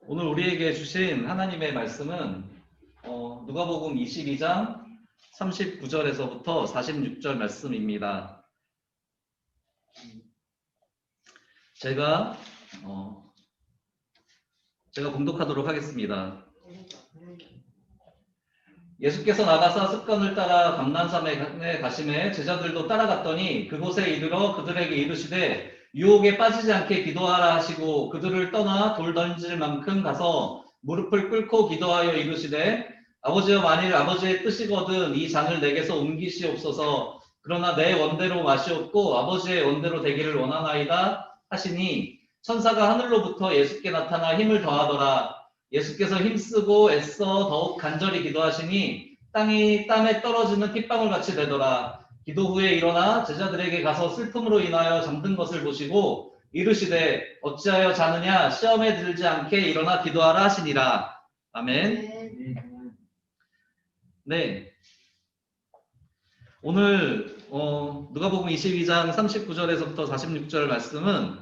오늘 우리에게 주신 하나님의 말씀은 누가복음 22장 39절에서부터 46절 말씀입니다. 제가 봉독하도록 하겠습니다. 예수께서 나가사 습관을 따라 감난산에 가시매 제자들도 따라갔더니 그곳에 이르러 그들에게 이르시되 유혹에 빠지지 않게 기도하라 하시고 그들을 떠나 돌 던질 만큼 가서 무릎을 꿇고 기도하여 이르시되 아버지여 만일 아버지의 뜻이거든 이 잔을 내게서 옮기시옵소서. 그러나 내 원대로 마시옵고 아버지의 원대로 되기를 원하나이다 하시니 천사가 하늘로부터 예수께 나타나 힘을 더하더라. 예수께서 힘쓰고 애써 더욱 간절히 기도하시니 땅이 땀에 떨어지는 핏방울 같이 되더라. 기도 후에 일어나 제자들에게 가서 슬픔으로 인하여 잠든 것을 보시고 이르시되 어찌하여 자느냐 시험에 들지 않게 일어나 기도하라 하시니라. 아멘. 네. 오늘 누가복음 22장 39절에서부터 46절 말씀은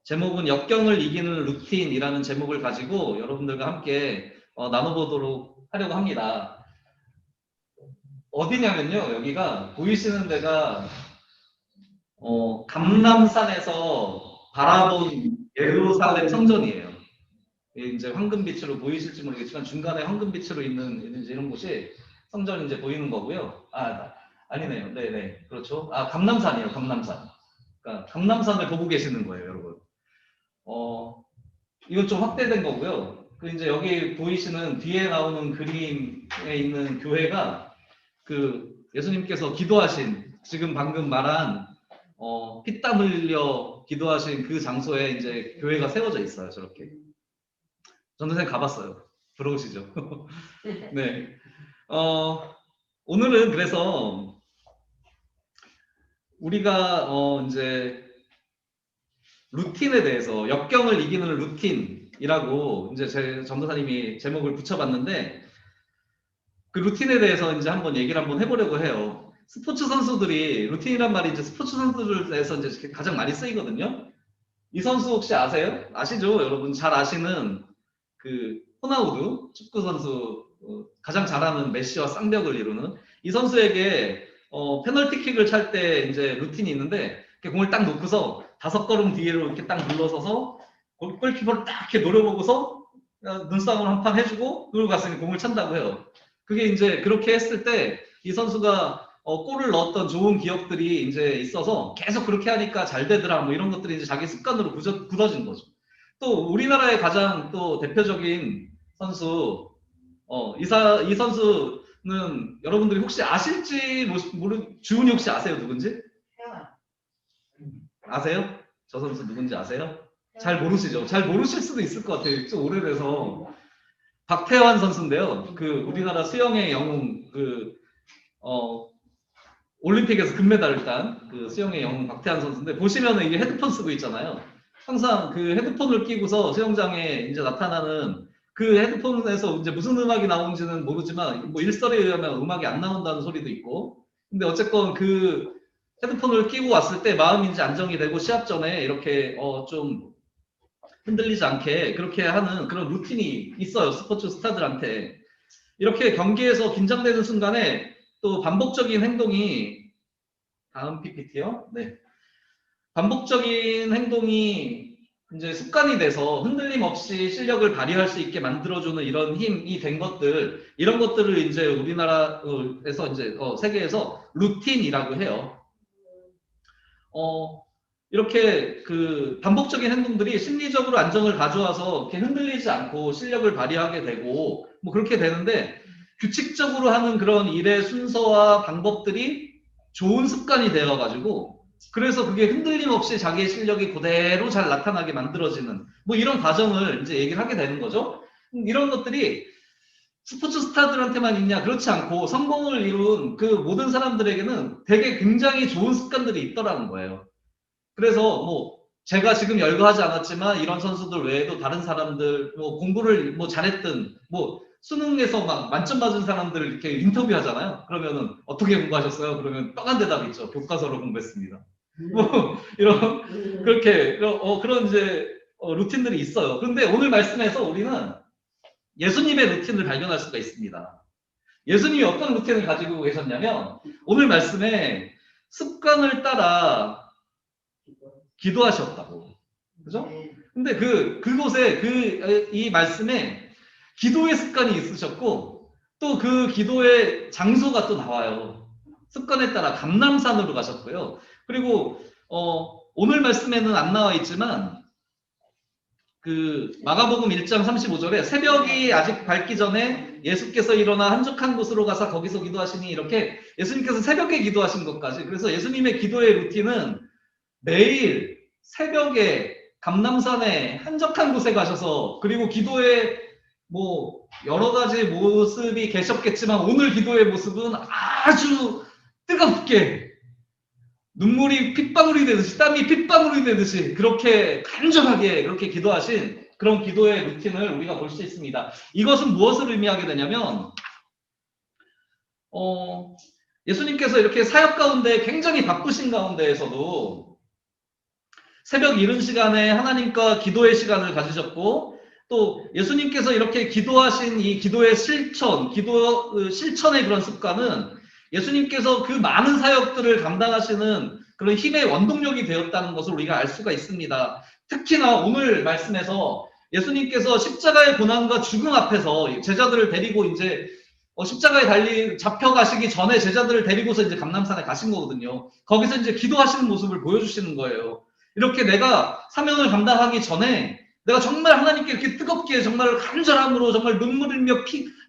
제목은 역경을 이기는 루틴이라는 제목을 가지고 여러분들과 함께 나눠보도록 하려고 합니다. 어디냐면요, 여기가 보이시는 데가 감람산에서 바라본 예루살렘 성전이에요. 이제 황금빛으로 보이실지 모르겠지만 중간에 황금빛으로 있는 이런 곳이 성전이 이제 보이는 거고요. 아니네요. 네네, 그렇죠. 감람산이에요. 감람산. 그러니까 감람산을 보고 계시는 거예요, 여러분. 이건 좀 확대된 거고요. 그 이제 여기 보이시는 뒤에 나오는 그림에 있는 교회가 그 예수님께서 기도하신 지금 방금 말한 피땀 흘려 기도하신 그 장소에 이제 교회가 세워져 있어요. 저렇게. 전도생 가봤어요. 들어오시죠. 네. 오늘은 그래서 우리가 이제 루틴에 대해서 역경을 이기는 루틴이라고 이제 제 전도사님이 제목을 붙여봤는데 그 루틴에 대해서 이제 한번 얘기를 한번 해보려고 해요. 스포츠 선수들이 루틴이란 말이 이제 스포츠 선수들에서 이제 가장 많이 쓰이거든요. 이 선수 혹시 아세요? 아시죠? 여러분 잘 아시는 그 호나우두 축구 선수 가장 잘하는 메시와 쌍벽을 이루는 이 선수에게 페널티킥을 찰 때 이제 루틴이 있는데 공을 딱 놓고서 5걸음 뒤로 이렇게 딱 물러서서 골키퍼를 딱 이렇게 노려보고서 눈싸움을 한 판 해주고 그러고 갔으니 공을 찬다고 해요. 그게 이제 그렇게 했을 때 이 선수가 골을 넣었던 좋은 기억들이 이제 있어서 계속 그렇게 하니까 잘 되더라 뭐 이런 것들이 이제 자기 습관으로 굳어진 거죠. 또 우리나라의 가장 또 대표적인 선수 이 선수는 여러분들이 혹시 아실지 주은이 혹시 아세요? 누군지? 아세요? 저 선수 누군지 아세요? 잘 모르시죠? 잘 모르실 수도 있을 것 같아요. 좀 오래돼서. 박태환 선수인데요. 그 우리나라 수영의 영웅 올림픽에서 금메달을 딴 그 수영의 영웅 박태환 선수인데 보시면은 이게 헤드폰 쓰고 있잖아요. 항상 그 헤드폰을 끼고서 수영장에 이제 나타나는 그 헤드폰에서 이제 무슨 음악이 나오는지는 모르지만 뭐 일설에 의하면 음악이 안 나온다는 소리도 있고 근데 어쨌건 그 헤드폰을 끼고 왔을 때 마음이 이제 안정이 되고 시합 전에 이렇게 좀 흔들리지 않게 그렇게 하는 그런 루틴이 있어요. 스포츠 스타들한테. 이렇게 경기에서 긴장되는 순간에 또 반복적인 행동이 다음 PPT요. 네. 반복적인 행동이 이제 습관이 돼서 흔들림 없이 실력을 발휘할 수 있게 만들어주는 이런 힘이 된 것들, 이런 것들을 이제 우리나라에서 이제 세계에서 루틴이라고 해요. 이렇게 그 반복적인 행동들이 심리적으로 안정을 가져와서 이렇게 흔들리지 않고 실력을 발휘하게 되고 뭐 그렇게 되는데 규칙적으로 하는 그런 일의 순서와 방법들이 좋은 습관이 되어가지고 그래서 그게 흔들림 없이 자기의 실력이 그대로 잘 나타나게 만들어지는 뭐 이런 과정을 이제 얘기를 하게 되는 거죠. 이런 것들이 스포츠 스타들한테만 있냐? 그렇지 않고 성공을 이룬 그 모든 사람들에게는 되게 굉장히 좋은 습관들이 있더라는 거예요. 그래서 뭐 제가 지금 열거하지 않았지만 이런 선수들 외에도 다른 사람들 뭐 공부를 뭐 잘했든 뭐 수능에서 막 만점 맞은 사람들을 이렇게 인터뷰하잖아요. 그러면은 어떻게 공부하셨어요? 그러면 뻔한 대답이 있죠. 교과서로 공부했습니다. 뭐 이런 그렇게 그런 이제 루틴들이 있어요. 그런데 오늘 말씀에서 우리는 예수님의 루틴을 발견할 수가 있습니다. 예수님이 어떤 루틴을 가지고 계셨냐면 오늘 말씀에 습관을 따라 기도하셨다고. 그죠? 근데 그곳에 이 말씀에 기도의 습관이 있으셨고 또 그 기도의 장소가 또 나와요. 습관에 따라 감람산으로 가셨고요. 그리고 오늘 말씀에는 안 나와 있지만 그 마가복음 1장 35절에 새벽이 아직 밝기 전에 예수께서 일어나 한적한 곳으로 가서 거기서 기도하시니 이렇게 예수님께서 새벽에 기도하신 것까지. 그래서 예수님의 기도의 루틴은 매일 새벽에 감람산에 한적한 곳에 가셔서 그리고 기도의 뭐 여러 가지 모습이 계셨겠지만 오늘 기도의 모습은 아주 뜨겁게 눈물이 핏방울이 되듯이 땀이 핏방울이 되듯이 그렇게 간절하게 그렇게 기도하신 그런 기도의 루틴을 우리가 볼 수 있습니다. 이것은 무엇을 의미하게 되냐면 예수님께서 이렇게 사역 가운데 굉장히 바쁘신 가운데에서도 새벽 이른 시간에 하나님과 기도의 시간을 가지셨고 또 예수님께서 이렇게 기도하신 이 기도의 실천의 그런 습관은 예수님께서 그 많은 사역들을 감당하시는 그런 힘의 원동력이 되었다는 것을 우리가 알 수가 있습니다. 특히나 오늘 말씀에서 예수님께서 십자가의 고난과 죽음 앞에서 제자들을 데리고 이제 십자가에 잡혀가시기 전에 제자들을 데리고서 이제 감람산에 가신 거거든요. 거기서 이제 기도하시는 모습을 보여주시는 거예요. 이렇게 내가 사명을 감당하기 전에 내가 정말 하나님께 이렇게 뜨겁게 정말 간절함으로 정말 눈물 흘며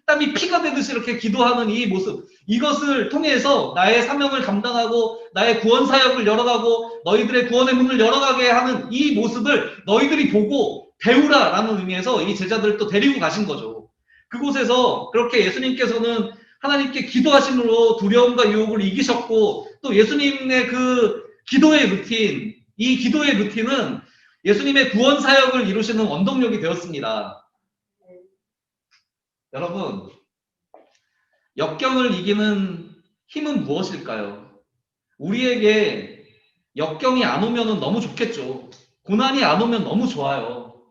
땀이 피가 되듯이 이렇게 기도하는 이 모습, 이것을 통해서 나의 사명을 감당하고 나의 구원 사역을 열어가고 너희들의 구원의 문을 열어가게 하는 이 모습을 너희들이 보고 배우라라는 의미에서 이 제자들을 또 데리고 가신 거죠. 그곳에서 그렇게 예수님께서는 하나님께 기도하심으로 두려움과 유혹을 이기셨고 또 예수님의 그 기도의 루틴, 이 기도의 루틴은 예수님의 구원 사역을 이루시는 원동력이 되었습니다. 여러분, 역경을 이기는 힘은 무엇일까요? 우리에게 역경이 안 오면 너무 좋겠죠. 고난이 안 오면 너무 좋아요.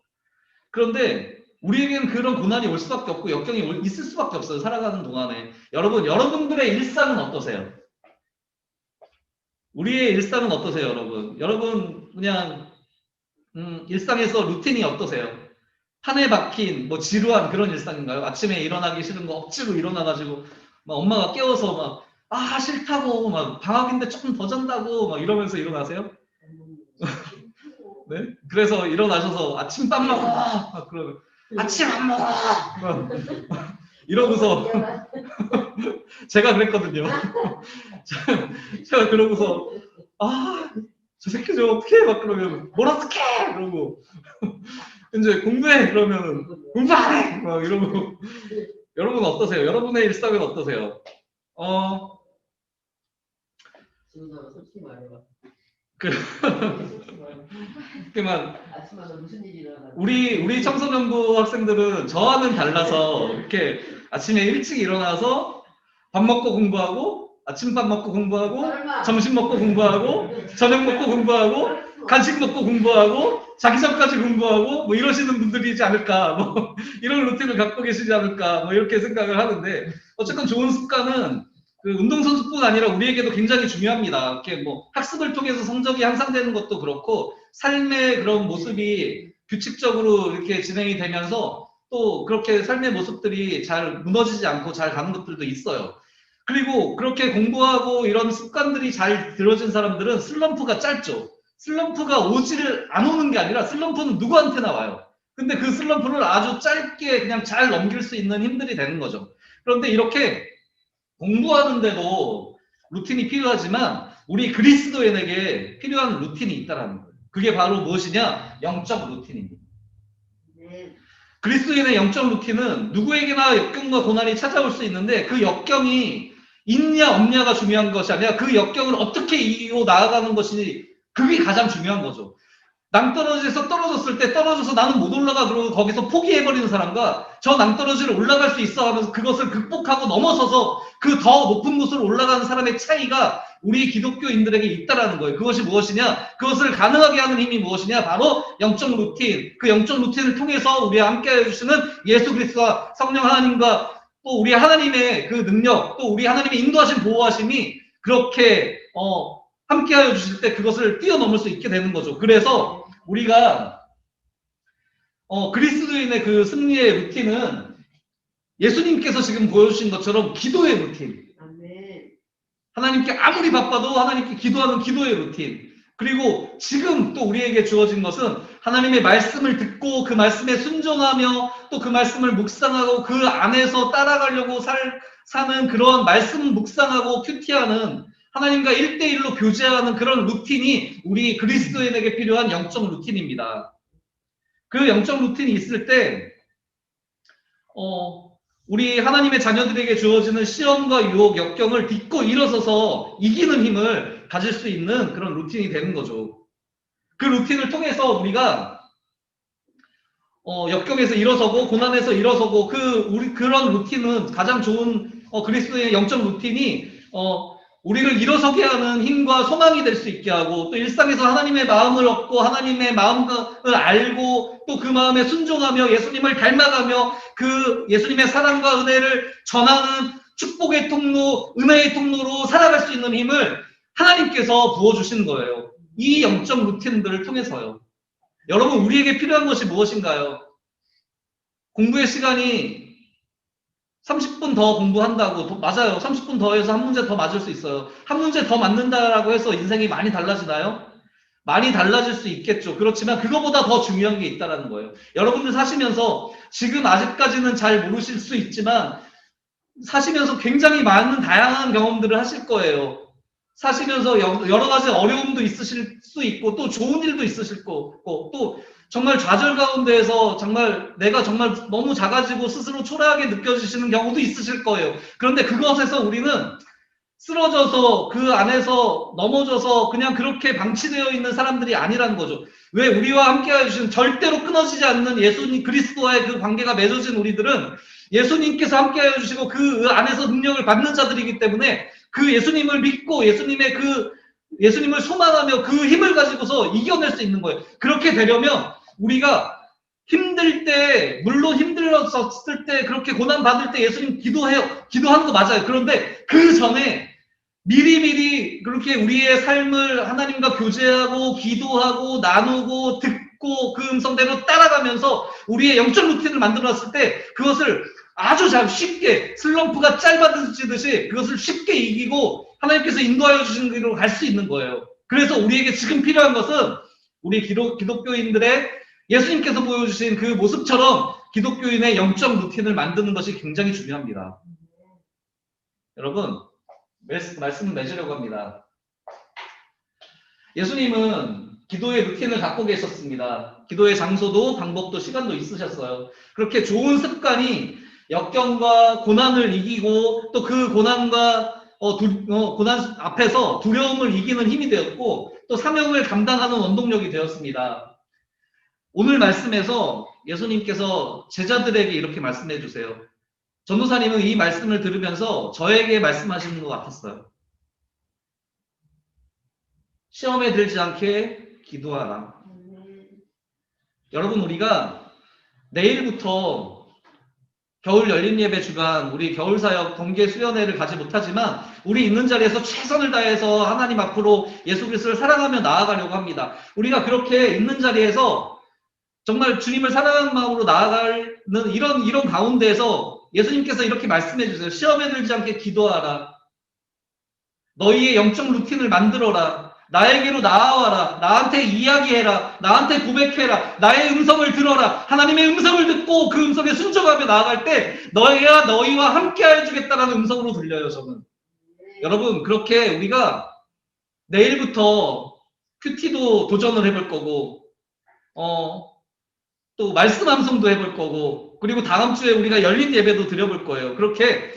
그런데 우리에게는 그런 고난이 올 수밖에 없고 역경이 있을 수밖에 없어요. 살아가는 동안에. 여러분들의 일상은 어떠세요? 우리의 일상은 어떠세요, 여러분? 여러분 그냥 일상에서 루틴이 어떠세요? 판에 박힌 뭐 지루한 그런 일상인가요? 아침에 일어나기 싫은 거 억지로 일어나가지고 막 엄마가 깨워서 막 싫다고 막 방학인데 조금 더 잔다고 막 이러면서 일어나세요? 네? 그래서 일어나셔서 아침밥 먹어 막 그러면 아침 안 먹어 막 이러고서 제가 그랬거든요. 제가 그러고서 저 새끼 저 어떡해 막 그러면 뭘 어떡해 그러고 이제 공부해 그러면 공부 안 해 막 이러고. 여러분 어떠세요? 여러분의 일상은 어떠세요? 솔직히 말해봐. 그만 아침마다 무슨 일이 일어나? 우리 청소년부 학생들은 저와는 달라서 이렇게 아침에 일찍 일어나서 밥 먹고 공부하고 아침밥 먹고 공부하고 점심 먹고 공부하고 저녁 먹고 공부하고 간식 먹고 공부하고 자기 전까지 공부하고 뭐 이러시는 분들이지 않을까 뭐 이런 루틴을 갖고 계시지 않을까 뭐 이렇게 생각을 하는데 어쨌든 좋은 습관은 그 운동선수뿐 아니라 우리에게도 굉장히 중요합니다. 이렇게 뭐 학습을 통해서 성적이 향상되는 것도 그렇고 삶의 그런 모습이 규칙적으로 이렇게 진행이 되면서 또 그렇게 삶의 모습들이 잘 무너지지 않고 잘 가는 것들도 있어요. 그리고 그렇게 공부하고 이런 습관들이 잘 들어진 사람들은 슬럼프가 짧죠. 슬럼프가 안 오는 게 아니라 슬럼프는 누구한테나 와요. 근데 그 슬럼프를 아주 짧게 그냥 잘 넘길 수 있는 힘들이 되는 거죠. 그런데 이렇게 공부하는데도 루틴이 필요하지만 우리 그리스도인에게 필요한 루틴이 있다는 거예요. 그게 바로 무엇이냐? 영적 루틴입니다. 그리스도인의 영적 루틴은 누구에게나 역경과 고난이 찾아올 수 있는데 그 역경이 있냐 없냐가 중요한 것이 아니라 그 역경을 어떻게 이기고 나아가는 것이 그게 가장 중요한 거죠. 낭떠러지에서 떨어졌을 때 떨어져서 나는 못 올라가 그러고 거기서 포기해버리는 사람과 저 낭떠러지를 올라갈 수 있어 하면서 그것을 극복하고 넘어서서 그 더 높은 곳으로 올라가는 사람의 차이가 우리 기독교인들에게 있다라는 거예요. 그것이 무엇이냐? 그것을 가능하게 하는 힘이 무엇이냐? 바로 영적 루틴. 그 영적 루틴을 통해서 우리와 함께해 주시는 예수 그리스도와 성령 하나님과 또 우리 하나님의 그 능력, 또 우리 하나님의 인도하심, 보호하심이 그렇게 함께하여 주실 때 그것을 뛰어넘을 수 있게 되는 거죠. 그래서 우리가 그리스도인의 그 승리의 루틴은 예수님께서 지금 보여주신 것처럼 기도의 루틴. 아멘. 하나님께 아무리 바빠도 하나님께 기도하는 기도의 루틴. 그리고 지금 또 우리에게 주어진 것은 하나님의 말씀을 듣고 그 말씀에 순종하며 또 그 말씀을 묵상하고 그 안에서 따라가려고 사는 그런 말씀 묵상하고 큐티하는 하나님과 1대1로 교제하는 그런 루틴이 우리 그리스도인에게 필요한 영적 루틴입니다. 그 영적 루틴이 있을 때 우리 하나님의 자녀들에게 주어지는 시험과 유혹, 역경을 딛고 일어서서 이기는 힘을 가질 수 있는 그런 루틴이 되는 거죠. 그 루틴을 통해서 우리가 역경에서 일어서고 고난에서 일어서고 그런 루틴은 가장 좋은 그리스도의 영적 루틴이 우리를 일어서게 하는 힘과 소망이 될 수 있게 하고 또 일상에서 하나님의 마음을 얻고 하나님의 마음을 알고 또 그 마음에 순종하며 예수님을 닮아가며 그 예수님의 사랑과 은혜를 전하는 축복의 통로, 은혜의 통로로 살아갈 수 있는 힘을 하나님께서 부어주신 거예요. 이 영적 루틴들을 통해서요. 여러분, 우리에게 필요한 것이 무엇인가요? 공부의 시간이 30분 더 공부한다고, 맞아요. 30분 더 해서 한 문제 더 맞을 수 있어요. 한 문제 더 맞는다라고 해서 인생이 많이 달라지나요? 많이 달라질 수 있겠죠. 그렇지만 그거보다 더 중요한 게 있다는 거예요. 여러분들 사시면서 지금 아직까지는 잘 모르실 수 있지만 사시면서 굉장히 많은 다양한 경험들을 하실 거예요. 사시면서 여러 가지 어려움도 있으실 수 있고 또 좋은 일도 있으실 거고 또 정말 좌절 가운데에서 정말 내가 정말 너무 작아지고 스스로 초라하게 느껴지시는 경우도 있으실 거예요. 그런데 그것에서 우리는 쓰러져서 그 안에서 넘어져서 그냥 그렇게 방치되어 있는 사람들이 아니라는 거죠. 왜 우리와 함께하여 주신 절대로 끊어지지 않는 예수님 그리스도와의 그 관계가 맺어진 우리들은 예수님께서 함께하여 주시고 그 안에서 능력을 받는 자들이기 때문에 그 예수님을 믿고 예수님을 소망하며 그 힘을 가지고서 이겨낼 수 있는 거예요. 그렇게 되려면 우리가 힘들 때, 물론 힘들었을 때, 그렇게 고난받을 때 예수님 기도하는 거 맞아요. 그런데 그 전에 미리미리 그렇게 우리의 삶을 하나님과 교제하고, 기도하고, 나누고, 듣고, 그 음성대로 따라가면서 우리의 영적 루틴을 만들어놨을 때 그것을 아주 잘 쉽게 슬럼프가 짧아지듯이 그것을 쉽게 이기고 하나님께서 인도하여 주시는 길로 갈 수 있는 거예요. 그래서 우리에게 지금 필요한 것은 우리 기독교인들의 예수님께서 보여주신 그 모습처럼 기독교인의 영적 루틴을 만드는 것이 굉장히 중요합니다. 여러분, 말씀을 맺으려고 합니다. 예수님은 기도의 루틴을 갖고 계셨습니다. 기도의 장소도 방법도 시간도 있으셨어요. 그렇게 좋은 습관이 역경과 고난을 이기고 또 그 고난과 고난 앞에서 두려움을 이기는 힘이 되었고 또 사명을 감당하는 원동력이 되었습니다. 오늘 말씀에서 예수님께서 제자들에게 이렇게 말씀해 주세요. 전도사님은 이 말씀을 들으면서 저에게 말씀하시는 것 같았어요. 시험에 들지 않게 기도하라. 여러분, 우리가 내일부터 겨울 열린예배 주간 우리 겨울사역 동계 수련회를 가지 못하지만 우리 있는 자리에서 최선을 다해서 하나님 앞으로 예수 그리스도를 사랑하며 나아가려고 합니다. 우리가 그렇게 있는 자리에서 정말 주님을 사랑하는 마음으로 나아가는 이런 가운데에서 예수님께서 이렇게 말씀해 주세요. 시험에 들지 않게 기도하라. 너희의 영적 루틴을 만들어라. 나에게로 나아와라. 나한테 이야기해라. 나한테 고백해라. 나의 음성을 들어라. 하나님의 음성을 듣고 그 음성에 순종하며 나아갈 때 너희와 함께 해주겠다라는 음성으로 들려요. 저는. 여러분, 그렇게 우리가 내일부터 큐티도 도전을 해볼 거고 또 말씀 암송도 해볼 거고 그리고 다음 주에 우리가 열린 예배도 드려볼 거예요. 그렇게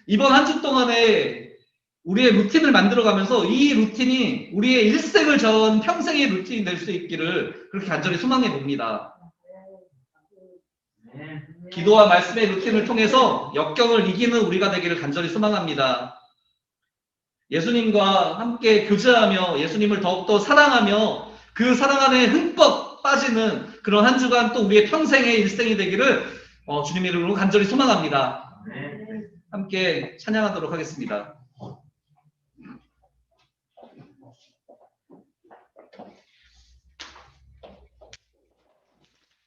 이번 한 주 동안에 우리의 루틴을 만들어가면서 이 루틴이 우리의 일생을 전 평생의 루틴이 될 수 있기를 그렇게 간절히 소망해 봅니다. 기도와 말씀의 루틴을 통해서 역경을 이기는 우리가 되기를 간절히 소망합니다. 예수님과 함께 교제하며 예수님을 더욱더 사랑하며 그 사랑 안에 흠뻑 빠지는 그런 한 주간 또 우리의 평생의 일생이 되기를 주님의 이름으로 간절히 소망합니다. 함께 찬양하도록 하겠습니다.